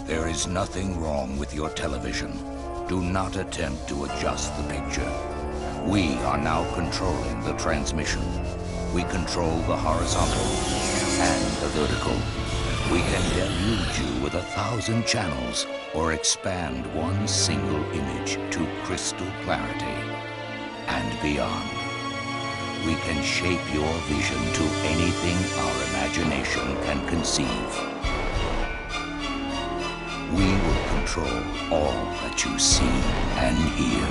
There is nothing wrong with your television. Do not attempt to adjust the picture. We are now controlling the transmission. We control the horizontal and the vertical. We can deluge you with 1,000 channels or expand one single image to crystal clarity and beyond. We can shape your vision to anything our imagination can conceive. We will control all that you see and hear.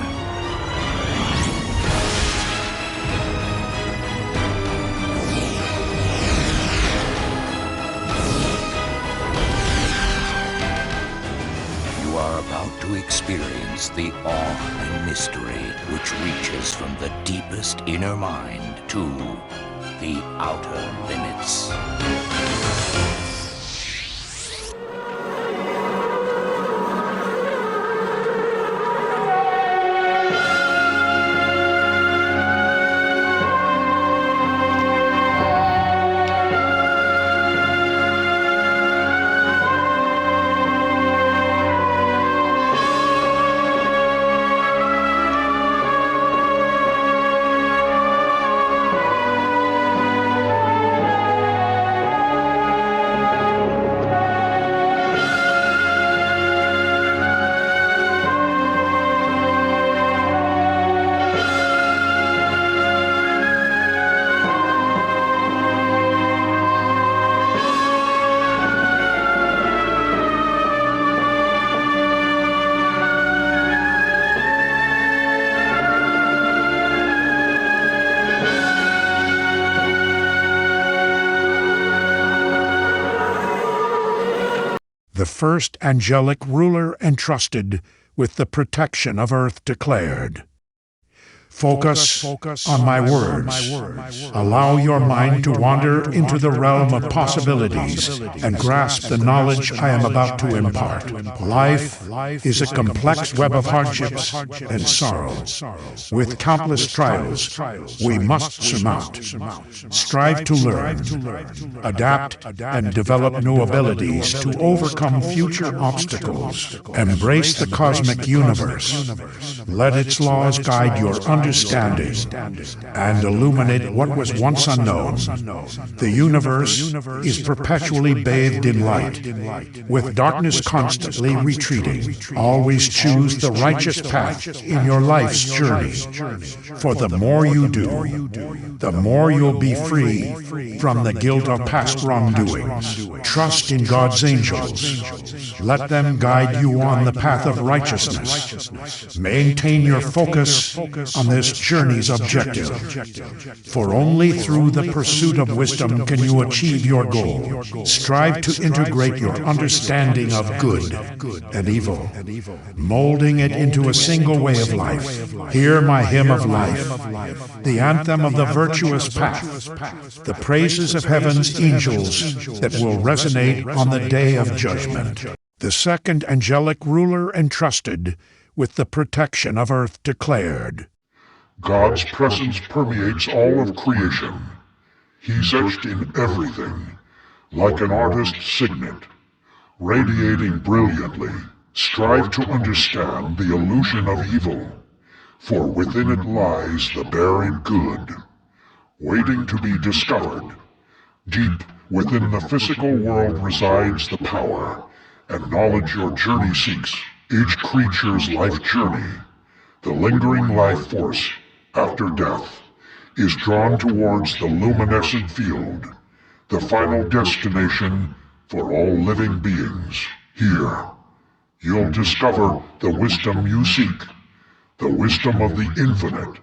You are about to experience the awe and mystery which reaches from the deepest inner mind to the outer limits. The first angelic ruler entrusted with the protection of Earth declared, Focus on my words. Allow your mind to wander into the realm of possibilities and grasp the knowledge I am about to impart. Life is a complex web of hardships and sorrow. With countless trials, we must surmount. Strive to learn, adapt, and develop new abilities to overcome future obstacles. Embrace the cosmic universe. Let its laws guide your understanding and illuminate what was once unknown. The universe is perpetually bathed in light, with darkness constantly retreating. Always choose the righteous path in your life's journey, for the more you do, the more you'll be free from the guilt of past wrongdoings. Trust in God's angels. Let them guide you on the path of righteousness. Maintain your focus on this journey's objective, for only through the pursuit of wisdom can you achieve your goal. Strive to integrate your understanding of good and evil, molding it into a single way of life. Hear my hymn of life, the anthem of the virtuous path, the praises of heaven's angels that will resonate on the day of judgment. The second angelic ruler entrusted with the protection of Earth declared, God's presence permeates all of creation. He's etched in everything, like an artist's signet, radiating brilliantly. Strive to understand the illusion of evil, for within it lies the buried good, waiting to be discovered. Deep within the physical world resides the power and knowledge your journey seeks. Each creature's life journey, the lingering life force after death, is drawn towards the luminescent field, the final destination for all living beings. Here, you'll discover the wisdom you seek, the wisdom of the infinite.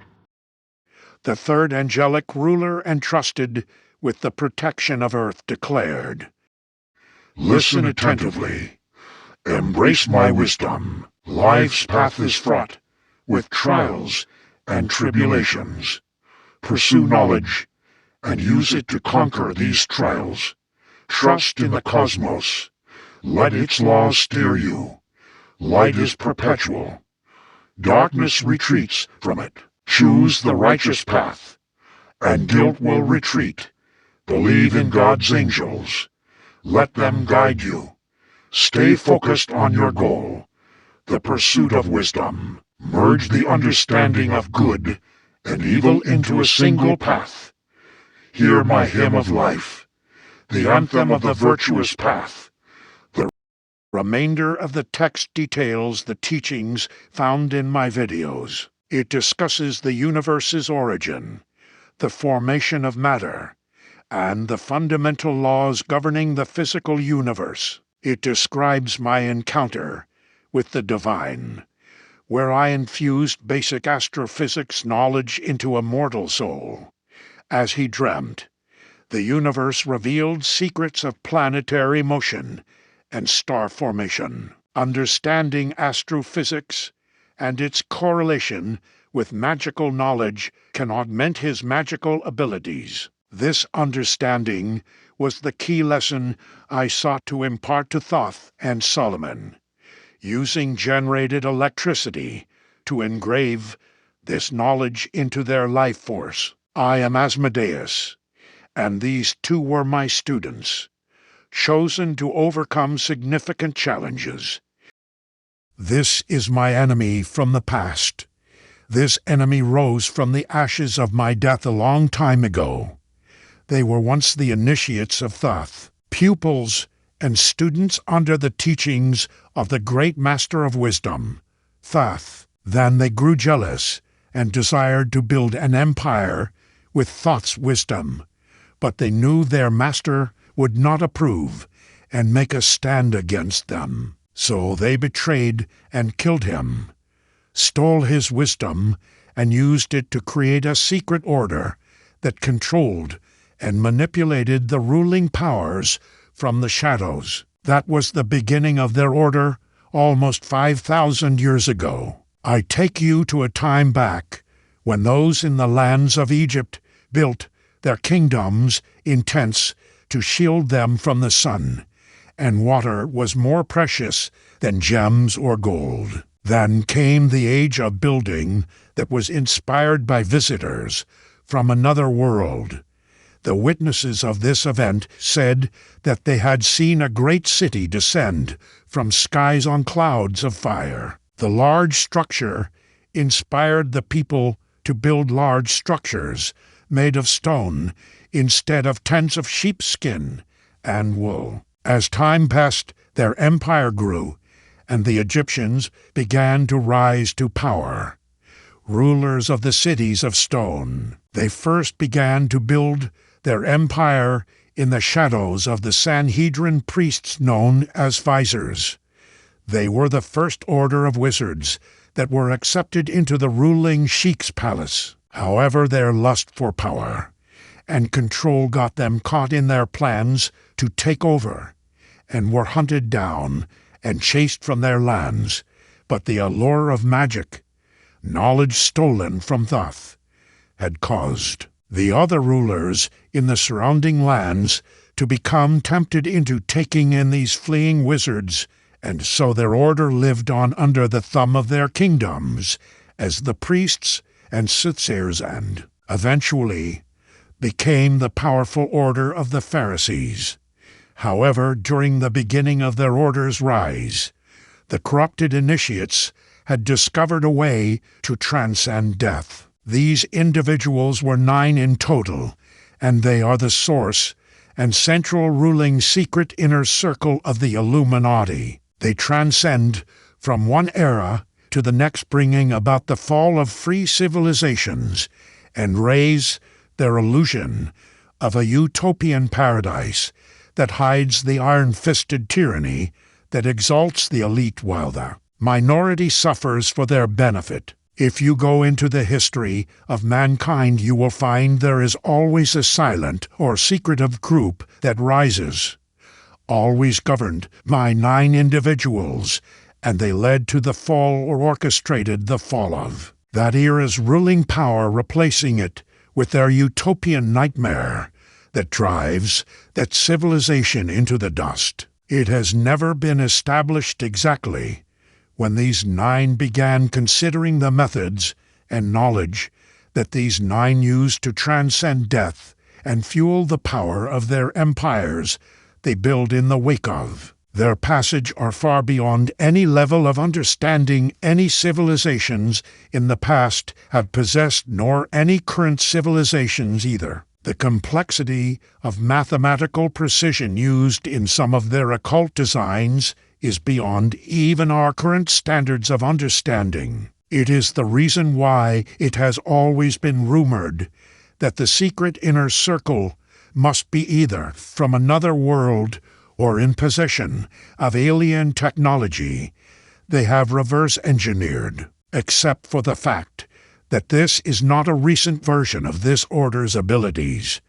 The third angelic ruler entrusted with the protection of Earth declared, Listen attentively. Embrace my wisdom. Life's path is fraught with trials and tribulations. Pursue knowledge and use it to conquer these trials. Trust in the cosmos. Let its laws steer you. Light is perpetual. Darkness retreats from it. Choose the righteous path, and guilt will retreat. Believe in God's angels. Let them guide you. Stay focused on your goal, the pursuit of wisdom. Merge the understanding of good and evil into a single path. Hear my hymn of life, the anthem of the virtuous path. The remainder of the text details the teachings found in my videos. It discusses the universe's origin, the formation of matter, and the fundamental laws governing the physical universe. It describes my encounter with the divine, where I infused basic astrophysics knowledge into a mortal soul. As he dreamt, the universe revealed secrets of planetary motion and star formation. Understanding astrophysics and its correlation with magical knowledge can augment his magical abilities. This understanding was the key lesson I sought to impart to Thoth and Solomon, using generated electricity to engrave this knowledge into their life force. I am Asmodeus, and these two were my students, chosen to overcome significant challenges. This is my enemy from the past. This enemy rose from the ashes of my death a long time ago. They were once the initiates of Thoth, pupils and students under the teachings of the great Master of Wisdom, Thoth. Then they grew jealous and desired to build an empire with Thoth's wisdom, but they knew their master would not approve and make a stand against them. So they betrayed and killed him, stole his wisdom, and used it to create a secret order that controlled and manipulated the ruling powers from the shadows. That was the beginning of their order almost 5,000 years ago. I take you to a time back when those in the lands of Egypt built their kingdoms in tents to shield them from the sun, and water was more precious than gems or gold. Then came the age of building that was inspired by visitors from another world. The witnesses of this event said that they had seen a great city descend from skies on clouds of fire. The large structure inspired the people to build large structures made of stone instead of tents of sheepskin and wool. As time passed, their empire grew, and the Egyptians began to rise to power. Rulers of the cities of stone, they first began to build their empire in the shadows of the Sanhedrin priests known as viziers. They were the first order of wizards that were accepted into the ruling sheikh's palace. However, their lust for power and control got them caught in their plans to take over, and were hunted down and chased from their lands. But the allure of magic, knowledge stolen from Thoth, had caused the other rulers in the surrounding lands to become tempted into taking in these fleeing wizards, and so their order lived on under the thumb of their kingdoms as the priests and soothsayers, and eventually became the powerful order of the Pharisees. However, during the beginning of their order's rise, the corrupted initiates had discovered a way to transcend death. These individuals were 9 in total, and they are the source and central ruling secret inner circle of the Illuminati. They transcend from one era to the next, bringing about the fall of free civilizations, and raise their illusion of a utopian paradise that hides the iron-fisted tyranny that exalts the elite while the minority suffers for their benefit. If you go into the history of mankind, you will find there is always a silent or secretive group that rises, always governed by 9 individuals, and they led to the fall or orchestrated the fall of that era's ruling power, replacing it with their utopian nightmare that drives that civilization into the dust. It has never been established exactly when these 9 began considering the methods and knowledge that these 9 used to transcend death and fuel the power of their empires they build in the wake of Their passage are far beyond any level of understanding any civilizations in the past have possessed, nor any current civilizations either. The complexity of mathematical precision used in some of their occult designs is beyond even our current standards of understanding. It is the reason why it has always been rumored that the secret inner circle must be either from another world or in possession of alien technology they have reverse engineered, except for the fact that this is not a recent version of this order's abilities.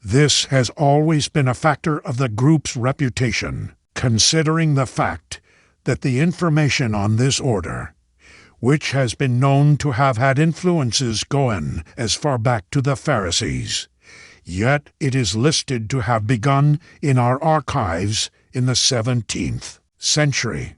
This has always been a factor of the group's reputation, considering the fact that the information on this order, which has been known to have had influences going as far back to the Pharisees, yet it is listed to have begun in our archives in the 17th century.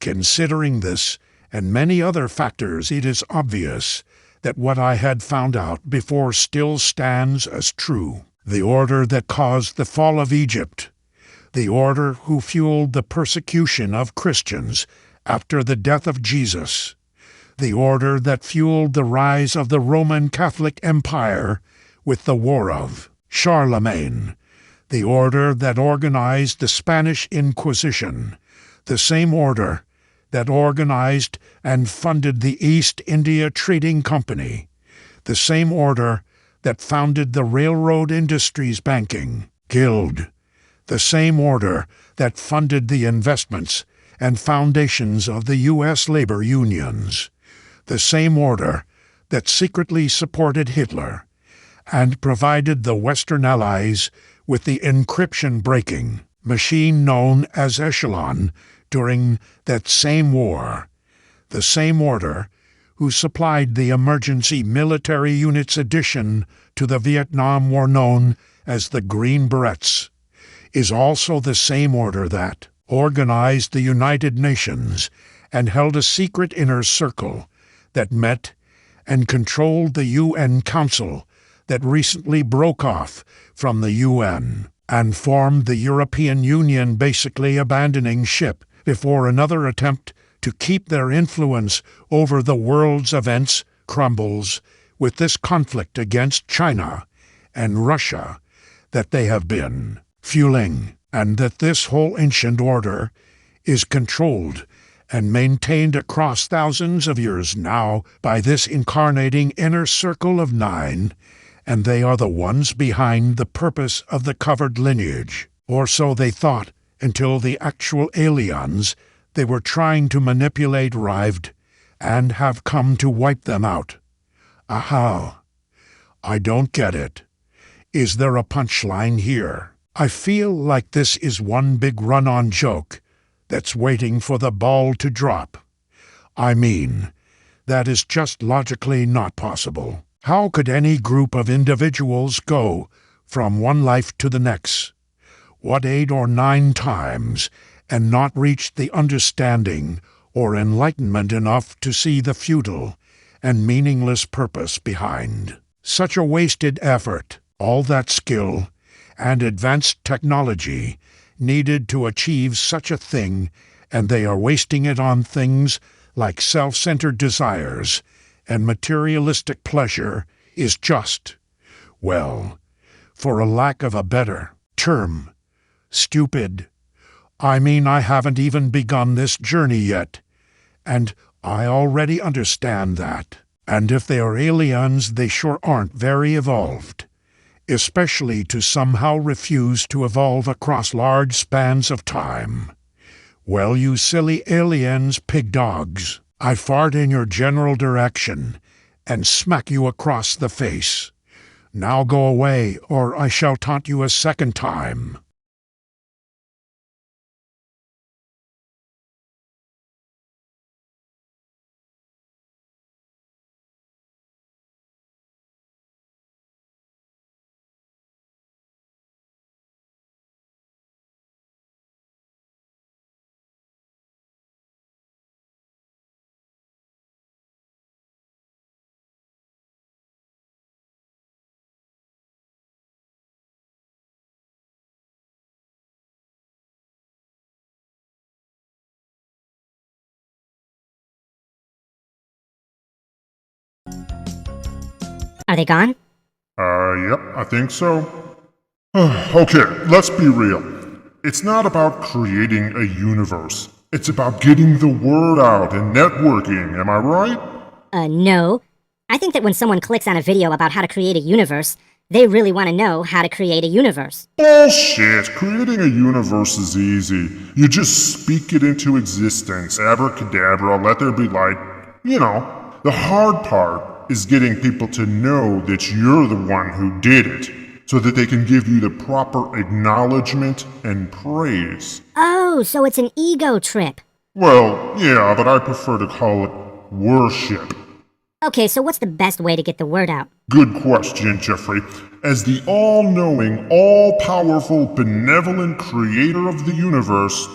Considering this and many other factors, it is obvious that what I had found out before still stands as true. The order that caused the fall of Egypt, the order who fueled the persecution of Christians after the death of Jesus, the order that fueled the rise of the Roman Catholic Empire with the War of Charlemagne, the order that organized the Spanish Inquisition, the same order that organized and funded the East India Trading Company, the same order that founded the Railroad Industries Banking Guild, the same order that funded the investments and foundations of the U.S. labor unions, the same order that secretly supported Hitler and provided the Western Allies with the encryption-breaking machine known as Echelon during that same war, the same order who supplied the emergency military units addition to the Vietnam War known as the Green Berets, is also the same order that organized the United Nations and held a secret inner circle that met and controlled the UN Council that recently broke off from the UN and formed the European Union, basically abandoning ship before another attempt to keep their influence over the world's events crumbles with this conflict against China and Russia that they have been fueling, and that this whole ancient order is controlled and maintained across thousands of years now by this incarnating inner circle of 9, and they are the ones behind the purpose of the covered lineage, or so they thought until the actual aliens they were trying to manipulate arrived and have come to wipe them out. Aha! I don't get it. Is there a punchline here? I feel like this is one big run-on joke that's waiting for the ball to drop. I mean, that is just logically not possible. How could any group of individuals go from one life to the next, what 8 or 9 times, and not reach the understanding or enlightenment enough to see the futile and meaningless purpose behind such a wasted effort, all that skill and advanced technology needed to achieve such a thing, and they are wasting it on things like self-centered desires and materialistic pleasure is just, well, for a lack of a better term, stupid. I mean, I haven't even begun this journey yet, and I already understand that. And if they are aliens, they sure aren't very evolved, especially to somehow refuse to evolve across large spans of time. Well, you silly aliens, pig dogs, I fart in your general direction and smack you across the face. Now go away, or I shall taunt you a second time. Are they gone? Yep, I think so. Okay, let's be real. It's not about creating a universe. It's about getting the word out and networking, am I right? No. I think that when someone clicks on a video about how to create a universe, they really want to know how to create a universe. Bullshit! Creating a universe is easy. You just speak it into existence, abracadabra, let there be light. You know, the hard part is getting people to know that you're the one who did it, so that they can give you the proper acknowledgement and praise. Oh, so it's an ego trip. Well, yeah, but I prefer to call it worship. Okay, so what's the best way to get the word out? Good question, Jeffrey. As the all-knowing, all-powerful, benevolent creator of the universe,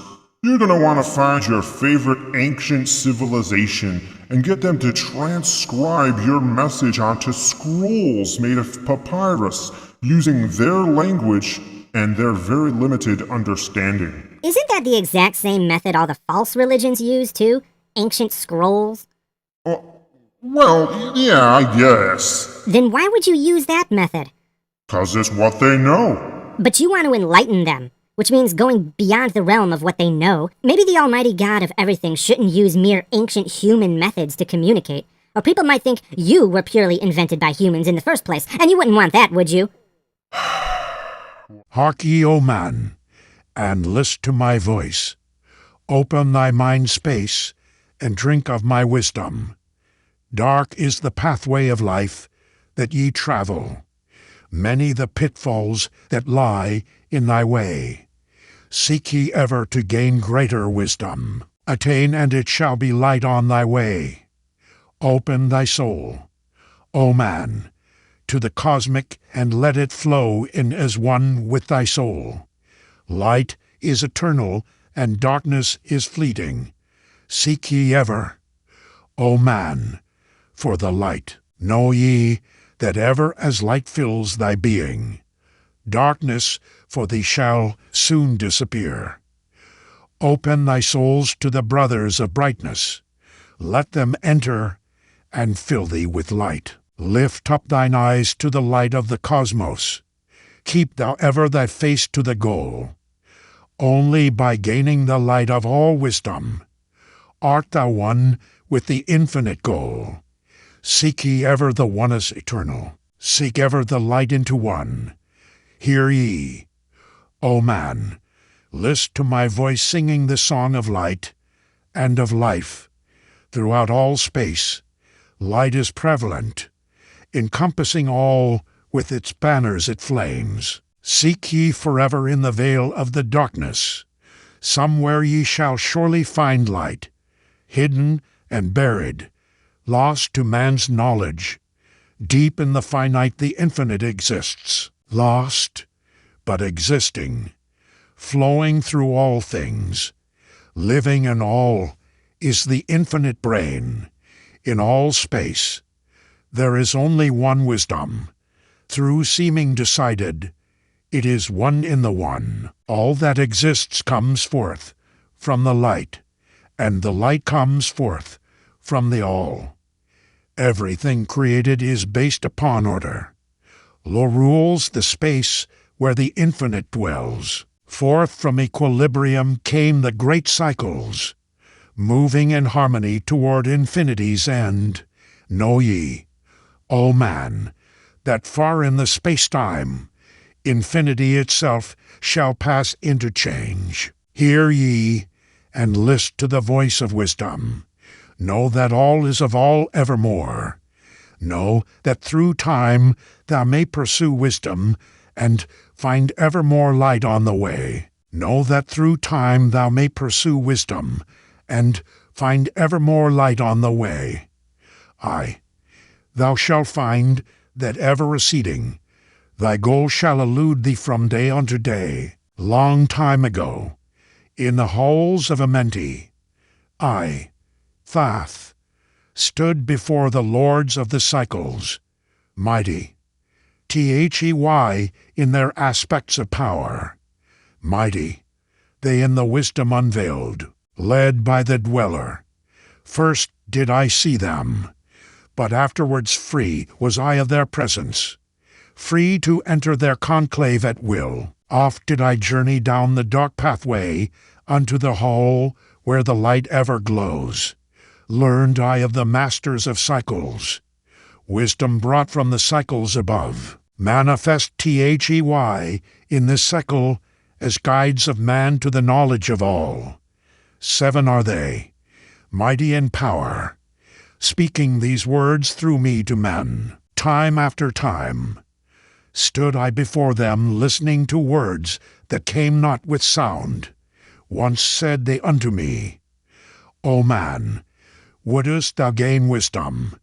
you're gonna want to find your favorite ancient civilization and get them to transcribe your message onto scrolls made of papyrus, using their language and their very limited understanding. Isn't that the exact same method all the false religions use, too? Ancient scrolls? Well, yeah, I guess. Then why would you use that method? 'Cause it's what they know. But you want to enlighten them, which means going beyond the realm of what they know. Maybe the almighty God of everything shouldn't use mere ancient human methods to communicate, or people might think you were purely invented by humans in the first place, and you wouldn't want that, would you? Hark ye, O man, and list to my voice. Open thy mind space, and drink of my wisdom. Dark is the pathway of life that ye travel, many the pitfalls that lie in thy way. Seek ye ever to gain greater wisdom. Attain, and it shall be light on thy way. Open thy soul, O man, to the cosmic, and let it flow in as one with thy soul. Light is eternal, and darkness is fleeting. Seek ye ever, O man, for the light. Know ye that ever as light fills thy being, darkness for thee shall soon disappear. Open thy souls to the brothers of brightness. Let them enter and fill thee with light. Lift up thine eyes to the light of the cosmos. Keep thou ever thy face to the goal. Only by gaining the light of all wisdom art thou one with the infinite goal. Seek ye ever the oneness eternal. Seek ever the light into one. Hear ye, O man, list to my voice singing the song of light and of life. Throughout all space, light is prevalent, encompassing all with its banners it flames. Seek ye forever in the veil of the darkness. Somewhere ye shall surely find light, hidden and buried, lost to man's knowledge. Deep in the finite the infinite exists, lost but existing, flowing through all things. Living in all is the infinite brain. In all space there is only one wisdom. Through seeming decided, it is one in the one. All that exists comes forth from the light, and the light comes forth from the all. Everything created is based upon order. Law rules the space where the infinite dwells. Forth from equilibrium came the great cycles, moving in harmony toward infinity's end. Know ye, O man, that far in the space-time, infinity itself shall pass into change. Hear ye, and list to the voice of wisdom. Know that all is of all evermore. Know that through time thou may pursue wisdom, and find ever more light on the way. Know that through time thou may pursue wisdom, and find ever more light on the way. Aye, thou shalt find that ever receding, thy goal shall elude thee from day unto day. Long time ago, in the halls of Amenti, I, Thoth, stood before the lords of the cycles, mighty, They in their aspects of power, mighty, they in the wisdom unveiled, led by the dweller. First did I see them, but afterwards free was I of their presence, free to enter their conclave at will. Oft did I journey down the dark pathway unto the hall where the light ever glows. Learned I of the masters of cycles, wisdom brought from the cycles above. Manifest They in this cycle as guides of man to the knowledge of all. 7 are they, mighty in power, speaking these words through me to men. Time after time stood I before them, listening to words that came not with sound. Once said they unto me, O man, wouldest thou gain wisdom?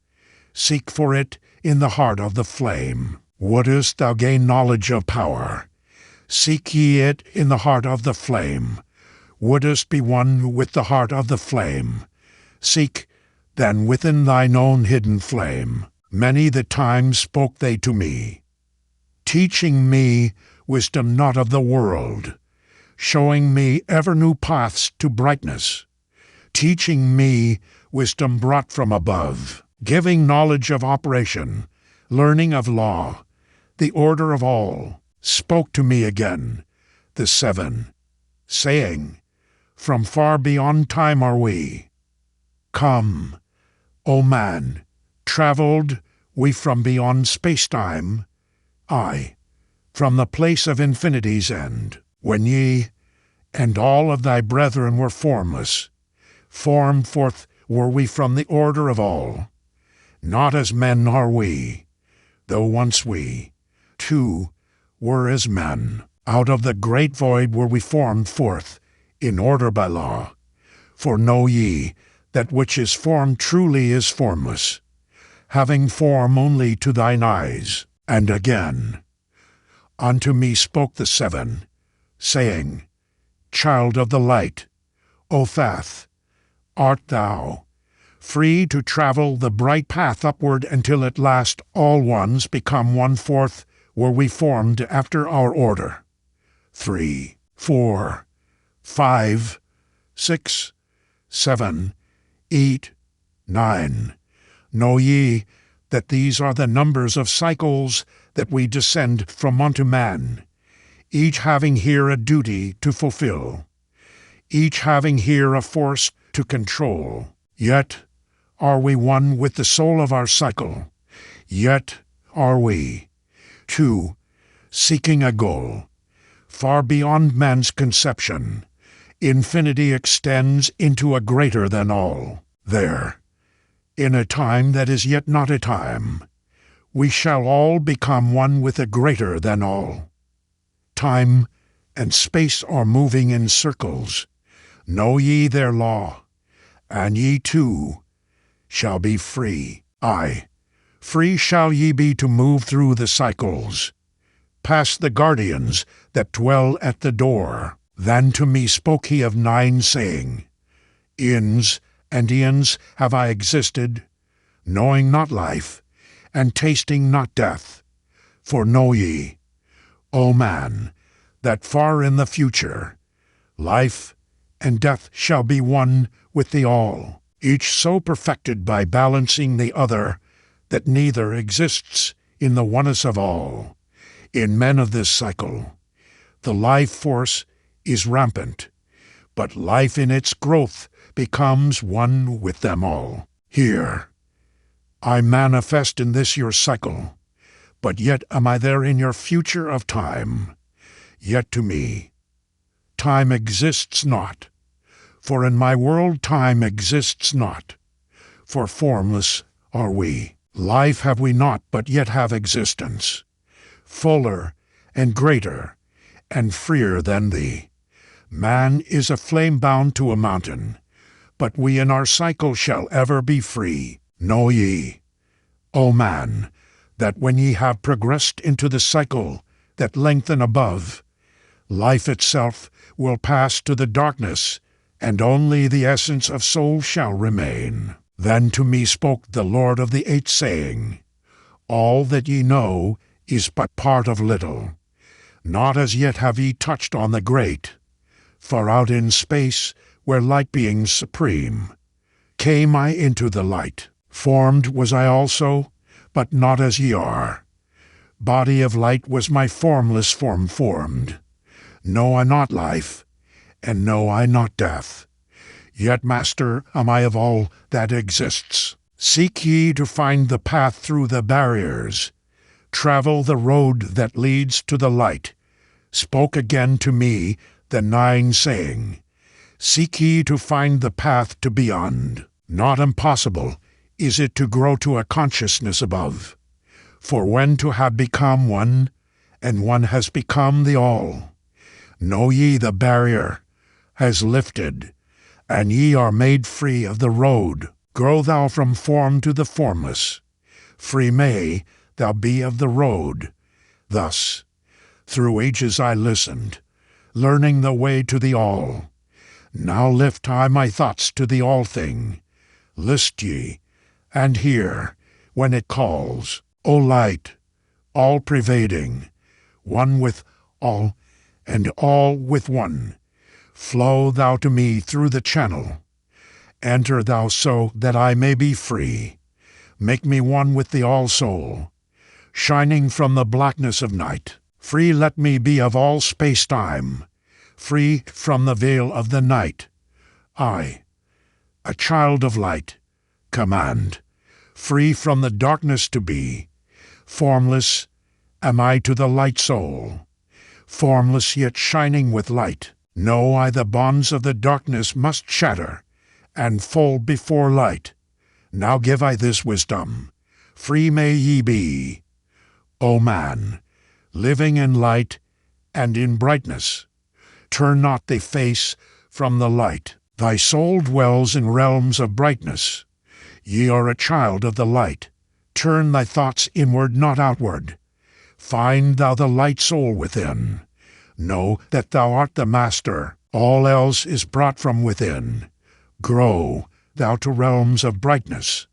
Seek for it in the heart of the flame. Wouldest thou gain knowledge of power? Seek ye it in the heart of the flame. Wouldest be one with the heart of the flame? Seek then within thine own hidden flame. Many the times spoke they to me, teaching me wisdom not of the world, showing me ever new paths to brightness, teaching me wisdom brought from above, giving knowledge of operation, learning of law, the order of all. Spoke to me again the 7, saying, From far beyond time are we. Come, O man, traveled we from beyond space-time, aye, from the place of infinity's end, when ye and all of thy brethren were formless. Formed forth were we from the order of all. Not as men are we, though once we, too, were as men. Out of the great void were we formed forth, in order by law. For know ye, that which is formed truly is formless, having form only to thine eyes. And again, unto me spoke the 7, saying, Child of the light, O Thoth, art thou, free to travel the bright path upward until at last all ones become 1/4 were we formed after our order. 3, 4, 5, 6, 7, 8, 9. Know ye that these are the numbers of cycles that we descend from unto man, each having here a duty to fulfill, each having here a force to control. Yet are we one with the soul of our cycle, yet are we, too, seeking a goal, far beyond man's conception. Infinity extends into a greater than all. There, in a time that is yet not a time, we shall all become one with a greater than all. Time and space are moving in circles. Know ye their law, and ye too shall be free. Aye, free shall ye be to move through the cycles, past the guardians that dwell at the door. Then to me spoke he of 9, saying, Eons and eons have I existed, knowing not life, and tasting not death. For know ye, O man, that far in the future, life and death shall be one with the all, each so perfected by balancing the other, that neither exists in the oneness of all. In men of this cycle, the life force is rampant, but life in its growth becomes one with them all. Here, I manifest in this your cycle, but yet am I there in your future of time. Yet to me, time exists not, for in my world time exists not, for formless are we. Life have we not, but yet have existence, fuller and greater and freer than thee. Man is a flame bound to a mountain, but we in our cycle shall ever be free. Know ye, O man, that when ye have progressed into the cycle that lengthen above, life itself will pass to the darkness, and only the essence of soul shall remain. Then to me spoke the Lord of the 8, saying, All that ye know is but part of little. Not as yet have ye touched on the great. For out in space, where light beings supreme, came I into the light. Formed was I also, but not as ye are. Body of light was my formless form formed. Know I not life, and know I not death. Yet master am I of all that exists. Seek ye to find the path through the barriers. Travel the road that leads to the light. Spoke again to me the nine, saying, Seek ye to find the path to beyond. Not impossible is it to grow to a consciousness above. For when to have become one, and one has become the all, know ye the barrier has lifted, and ye are made free of the road. Grow thou from form to the formless. Free may thou be of the road. Thus, through ages I listened, learning the way to the all. Now lift I my thoughts to the all-thing. List ye, and hear, when it calls. O light, all-pervading, one with all, and all with one, flow thou to me through the channel. Enter thou so that I may be free. Make me one with the all-soul, shining from the blackness of night. Free let me be of all space-time, free from the veil of the night. I, a child of light, command, free from the darkness to be. Formless am I to the light soul, formless yet shining with light. Know I the bonds of the darkness must shatter, and fold before light. Now give I this wisdom, free may ye be. O man, living in light and in brightness, turn not thy face from the light. Thy soul dwells in realms of brightness. Ye are a child of the light. Turn thy thoughts inward, not outward. Find thou the light soul within. Know that thou art the master. All else is brought from within. Grow thou to realms of brightness.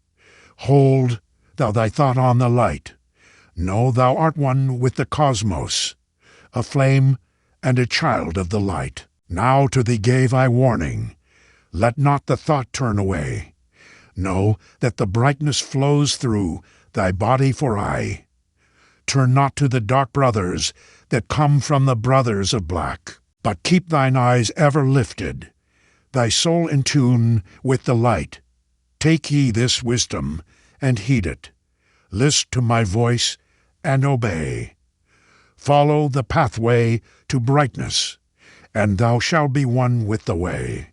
Hold thou thy thought on the light. Know thou art one with the cosmos, a flame and a child of the light. Now to thee gave I warning. Let not the thought turn away. Know that the brightness flows through thy body for aye. Turn not to the dark brothers that come from the brothers of black, but keep thine eyes ever lifted, thy soul in tune with the light. Take ye this wisdom, and heed it. List to my voice, and obey. Follow the pathway to brightness, and thou shalt be one with the way.